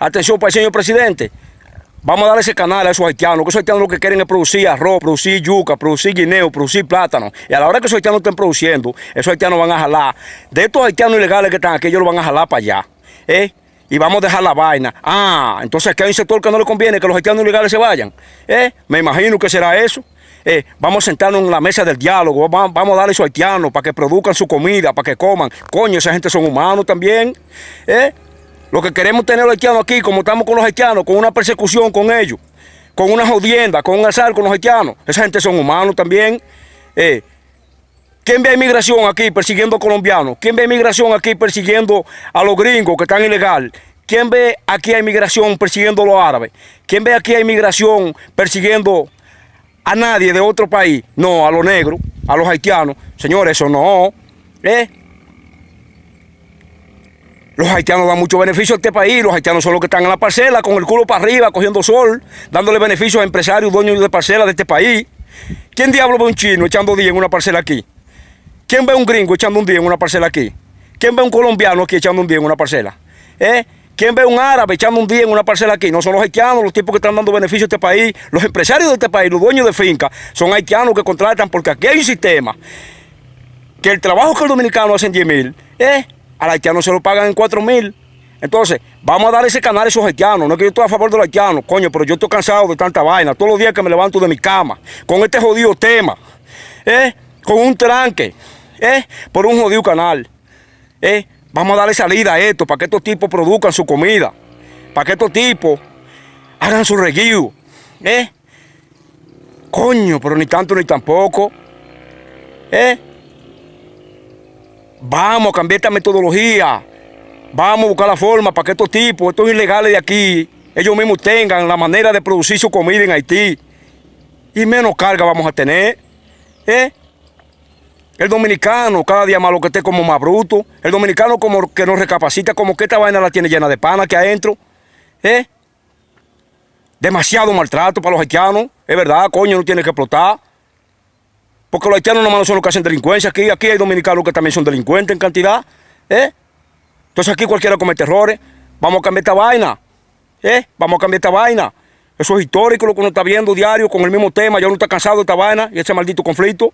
Atención para el señor presidente. Vamos a darle ese canal a esos haitianos, que esos haitianos lo que quieren es producir arroz, producir yuca, producir guineo, producir plátano. Y a la hora que esos haitianos estén produciendo, esos haitianos van a jalar. De estos haitianos ilegales que están aquí, ellos lo van a jalar para allá. Y vamos a dejar la vaina. Entonces aquí hay un sector que no le conviene que los haitianos ilegales se vayan. Me imagino que será eso. Vamos a sentarnos en la mesa del diálogo, vamos a darle a esos haitianos para que produzcan su comida, para que coman. Coño, esa gente son humanos también. Lo que queremos tener los haitianos aquí, como estamos con los haitianos, con una persecución con ellos, con una jodienda, con un azar con los haitianos. Esa gente son humanos también. ¿Quién ve inmigración aquí persiguiendo a colombianos? ¿Quién ve inmigración aquí persiguiendo a los gringos que están ilegal? ¿Quién ve aquí a inmigración persiguiendo a los árabes? ¿Quién ve aquí a inmigración persiguiendo a nadie de otro país? No, a los negros, a los haitianos. Señores, eso no. Los haitianos dan mucho beneficio a este país. Los haitianos son los que están en la parcela con el culo para arriba, cogiendo sol, dándole beneficios a empresarios, dueños de parcelas de este país. ¿Quién diablo ve un chino echando día en una parcela aquí? ¿Quién ve un gringo echando un día en una parcela aquí? ¿Quién ve un colombiano aquí echando un día en una parcela? ¿Quién ve un árabe echando un día en una parcela aquí? No son los haitianos los tipos que están dando beneficio a este país. Los empresarios de este país, los dueños de fincas, son haitianos que contratan, porque aquí hay un sistema que el trabajo que el dominicano hace en 10,000, al haitiano se lo pagan en 4,000. Entonces, vamos a dar ese canal a esos haitianos. No es que yo estoy a favor de los haitianos, coño, pero yo estoy cansado de tanta vaina. Todos los días que me levanto de mi cama, con este jodido tema, con un tranque, por un jodido canal. Vamos a darle salida a esto, para que estos tipos produzcan su comida, para que estos tipos hagan su reguío. Coño, pero ni tanto ni tampoco. Vamos a cambiar esta metodología. Vamos a buscar la forma para que estos tipos, estos ilegales de aquí, ellos mismos tengan la manera de producir su comida en Haití. Y menos carga vamos a tener. El dominicano cada día más lo que esté como más bruto. El dominicano como que nos recapacita, como que esta vaina la tiene llena de pana aquí adentro. Demasiado maltrato para los haitianos. Es verdad, coño, no tiene que explotar. Porque los haitianos nomás no son los que hacen delincuencia. Aquí hay dominicanos que también son delincuentes en cantidad. Entonces aquí cualquiera comete errores. Vamos a cambiar esta vaina. Vamos a cambiar esta vaina. Eso es histórico lo que uno está viendo diario con el mismo tema. Ya uno está cansado de esta vaina y ese maldito conflicto.